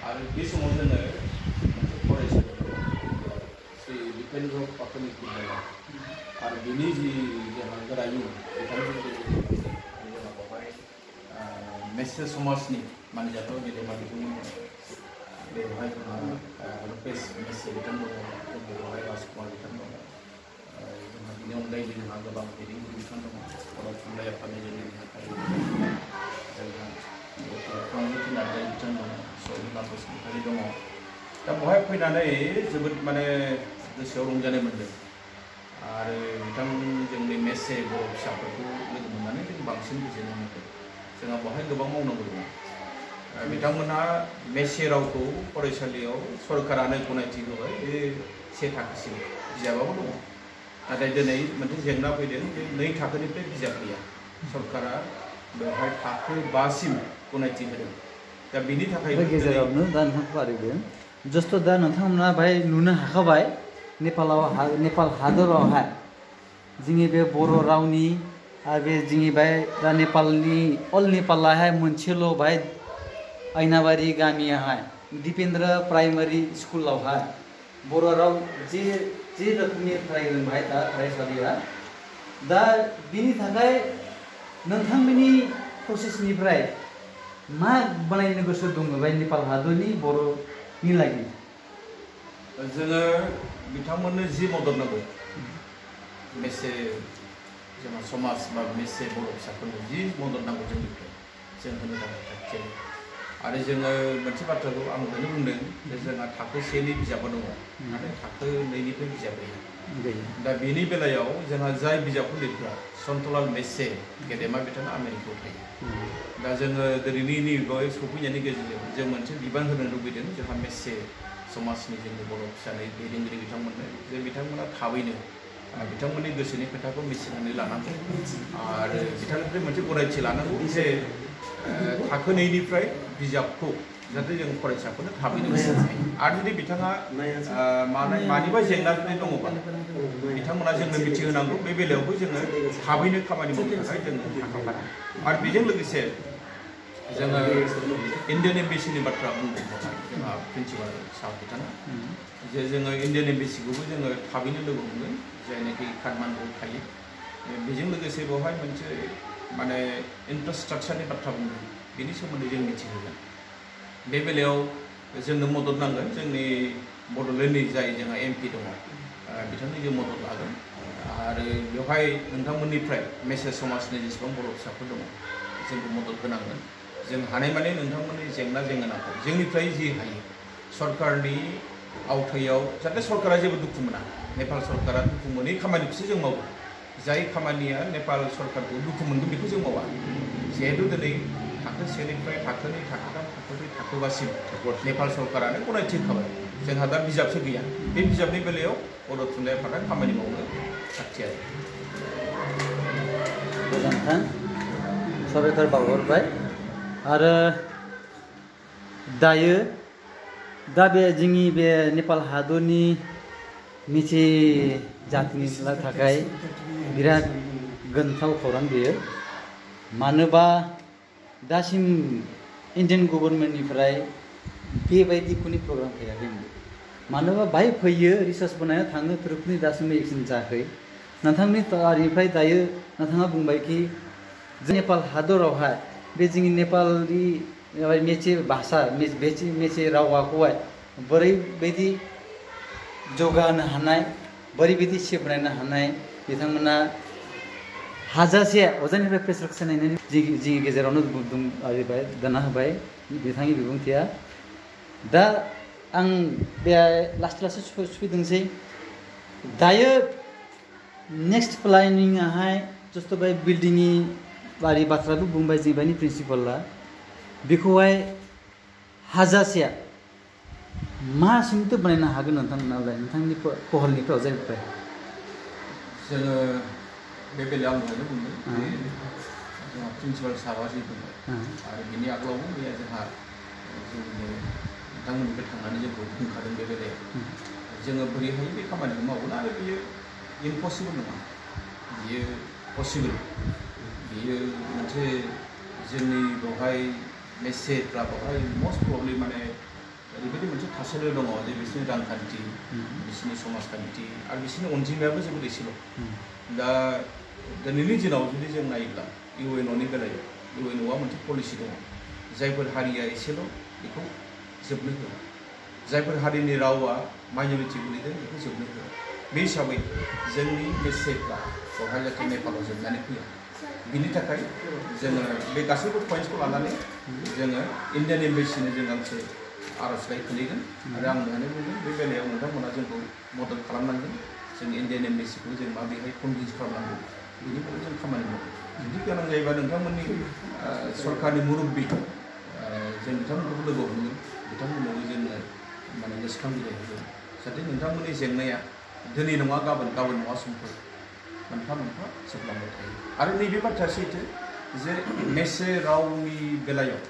आरो बे समाव जोङो मोनसे फरायसालि श्री दीपेन्द्र प्राथमिक बिद्यालय आरो बिनि जि जोंहा गोरायुं बिथांजों जोंहा बेवहाय मेसे समाजनि मानिजाथाव गेदेमा बिथांमोन बेवहाय जोंहा रुपेश मेसे बिथां दङ जों बेवहाय राजकुमार बिथां दङ जोंहा बिनि अनगायैबो जोंहा गोबां दैदेनगिरि बिथां दङ बर' थुनलाइ आफादनि जोंनि जोंहा नार्जारि बिथां दङ सहिला बसुमतारी दङ दा बेवहाय फैनानै जोबोद माने गोसोआव रंजानाय मोनदों आरो बिथां जोंनि मेसे बर' फिसाफोरखौ लोगो मोननानै जों बांसिन गोजोननाय मोनदों जोंहा बेवहाय गोबां मावनांगौ दङ बिथांमोनहा मेसे रावखौ फरायसालियाव सरकारानो गनायथि होबाय बे से थाखोसिम बिजाबाबो दङ नाथाय दिनै मोनसे जेंना फैदों जे 2 थाखोनिफ्राय बिजाब गैया सरकारा बेवहाय थाखो 5 सिम गनायथि होदों दा बिनि थाखाय गेजेरावनो दा नोंथांखौ आरोगोन जस्ट दा नोंथांमोना बाहाय नुनो हाखाबाय नेपाल हादरावहाय जोंनि बे बर' रावनि आरो बे जोंनि बाहाय दा नेपालनि अल नेपालाहाय मोनसेल' बाहाय आयनाबारि गामियावहाय दीपेन्द्र प्राइमारि स्कुलावहाय बर' राव जे रोखोमनि फरायगोन बाहाय दा फरायसालिया दा बिनि थाखाय नोंथांमोननि प्रसेसनिफ्राय मा बानायनो गोसो दङ बाहाय नेपाल हादरनि बर'नि लागि जोङो बिथांमोननो जि मदद नांगौ मेसे जोंहा समाज बा मेसे बर' फिसाफोरनो जि मदद नांगौ जोंनिफ्राय जों होनो थाखाय थियारि आरो जोङो मोनसे बाथ्राखौ आं दहायनो बुंदों जे जोंहा थाखो 1नि बिजाबबो दङ नाथाय थाखो 2निफ्राय बिजाब गैया दा बेनि बेलायाव जोंहा जाय बिजाबखौ लिरग्रा सन्तलाल मेसे गेदेमा बिथाङा आमेरिकायाव थायो दा जोङो दिनैनि बेवहाय सफैनायनि गेजेरजों जों मोनसे बिबान होनो लुबैदों जोंहा मेसे समाजनि जोंनि बर' फिसानि दैदेनगिरि बिथांमोननो जे बिथांमोना थाबैनो बिथांमोननि गोसोनि खोथाखौ मिथिनानै लानांगौ आरो बिथांनिफ्राय मोनसे गनायथि लानांगौ जे थाखो 2निफ्राय बिजाबखौ जाहाथे जों फरायसाफोरनो थाबैनो होनो हायो आरो जुदि बिथाङा मानिबा जेंना जुदि दङबा बिथांमोना जोंनो मिथिहोनांगौ बे बेलायावबो जोङो थाबैनो खामानि मावनो थाखाय जोङो आखा-फाखा आरो बेजों लोगोसे जोङो इन्डियान एम्बेसिनि बाथ्रा बुंदों जोंहा प्रिन्सिपाल सार बिथाङा जे जोङो इन्डियान एम्बेसिखौबो जोङो थाबैनो लोगो मोनगोन जायनाखि काठमान्डुआव थायो बेजों लोगोसे बेवहाय मोनसे माने इनफ्रास्ट्राक्चारनि बाथ्रा बुंदों बेनि सोमोन्दै जों मिथिहोगोन बे बेलायाव जोंनो मदद नांगोन जोंनि बड'लेण्डनि जाय जोंहा MP दङ बिथांनि जों मदद लागोन आरो बेवहाय नोंथांमोननिफ्राय मेसे समाजनि जेसेबां बर' फिसाफोर दङ जोंखौ मदद होनांगोन जों हानायमानि नोंथांमोननि जेंनाखौ जोंनिफ्राय जि हायो सरकारनि आवथायाव जाहाथे सरकारा जेबो दुखु मोना नेपाल सरकारा दुखु मोनै खामानिखौसो जों मावो जाय खामानिया नेपाल सरकारखौ दुखु मोनगोन बेखौ जों मावा जिहेतु दिनै थाखो 1निफ्राय थाखो 2 थाखो 3 थाखो 4 थाखो 5सिम नेपाल सरकारानो गनायथि होखाबाय जोंहा दा बिजाबसो गैया बे बिजाबनि बेलायाव बर' थुनलाइ आफादा खामानि मावनो थागथियारि गोजोन्थों साबायखर बावहरबाय आरो दायो दा बे जोंनि बे नेपाल हादरनि मिथि जातिनि थाखाय बिराद गोनथाव खौरां बेयो मानोबा दासिम इन्डियान गभर्नमेन्टनिफ्राय बेबायदि कुनै प्रग्राम फैयाखैमोन मानोबा बाहाय फैयो रिसार्च बनायना थाङो थोरोबनि दासिमबो एक्सन जायाखै नोंथांनि तारिनिफ्राय दायो नोंथाङा बुंबाय कि नेपाल हादरावहाय बे जोंनि नेपालनि मेचे भाषा मेचे रावखौहाय बोरैबायदि जौगाहोनो हानाय बोरैबायदि सेबनायनो हानाय बिथांमोना हाजासे अजानिफ्राय प्रेसक्रिपसन नायनानै जोंनि गेजेरावनो दाना होबाय बिथांनि बिबुंथिया दा आं बे लासै सफैदोंसै दायो नेक्स्ट प्लानिंआहाय जस्ट बाय बिल्डिंनि बारि बाथ्राबो बुंबाय जोंनि प्रिन्सिपाला बेखौहाय हाजासेया मासिमथ' बानायनो हागोन नोंथांमोनालाय नोंथांनि पहलनिफ्राय अजानिफ्राय जोङो बे बेलायाव आं दहायनो बुंदों जोंहा प्रिन्सिपाल सारा जि बुंबाय आरो बिनि आगोलावबो बे जोंहा जोंनि बिथांमोननिफ्राय थांनानै जोंखौ बुंखादों बे बेलायाव जोङो बोरैहाय बे खामानिखौ मावगोन आरो बियो इम्पसिबल नङा बियो पसिबल बियो मोनसे जोंनि बेवहाय मेसेजफ्रा बेवहाय मस्ट प्रब्लेम माने थासारियाव दङ जे बिसोरनि रांखान्थि बिसोरनि समाजखान्थि आरो बिसोरनि अनजिमायाबो जोबोद एसेल' दा दिनैनि दिनाव जुदि जों नायोब्ला इउएनअनि बेलायाव इउएनअआ मोनसे पलिसि दङ जायफोर हारिया एसेल' बेखौ जोबनो होआ जायफोर हारिनि रावा माइन'रिटि गोलैदों बेखौ जोबनो होआ बे हिसाबै जोंनि मेसेजफ्रा बेवहाय जाहाथे नेपालाव जोबनानै फैया बिनि थाखाय जोङो बे गासैबो पइन्ट्सखौ लानानै जोङो इन्डियान एम्बेसिनो जों गांसे आर'जलाइ खोलैगोन आरो आं बेहायनो बुंगोन बे बेलायाव नोंथांमोना जोंखौ मदद खालामनांगोन जों इन्डियान एम्बेसिखौ जों माबोरैहाय कनभिन्स खालामनांगौ बिनि बागै जों खामानि मावगोन जुदि गोनां जायोबा नोंथांमोननि सरकारनि मुरब्बि जों बिथांमोनखौबो लोगो हमगोन बिथांमोननोबो जोङो माने गोसोखां बिलाइ होगोन जाहाथे नोंथांमोननि जेंनाया दिनै नङा गाबोन नङा समफोर मोनफा मोनफा जोबलांबाय थायो आरो नैबे बाथ्राया सैथो जे मेसे रावनि बेलायाव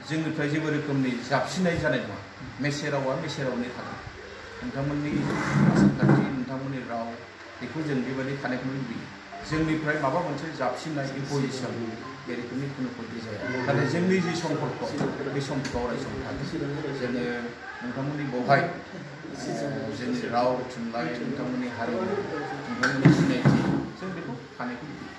जोंनिफ्राय जेबो रोखोमनि जाबसिननाय जानाय नङा मेसे रावा मेसे रावनि थागोन नोंथांमोननि आसारखान्थि नोंथांमोननि राव बेखौ जों बेबायदि थानायखौनो लुबैयो जोंनिफ्राय माबा मोनसे जाबसिननाय इम्प'जिसन बे रोखोमनि खुनु खथि जाया नाथाय जोंनि जि सम्पर्क बे सम्पर्कआव अराय सम थागोन जोङो नोंथांमोननि बेवहाय जोंनि राव थुनलाइ नोंथांमोननि हारिमु नोंथांमोननि सिनायथि जों बेखौ थानायखौ लुबैयो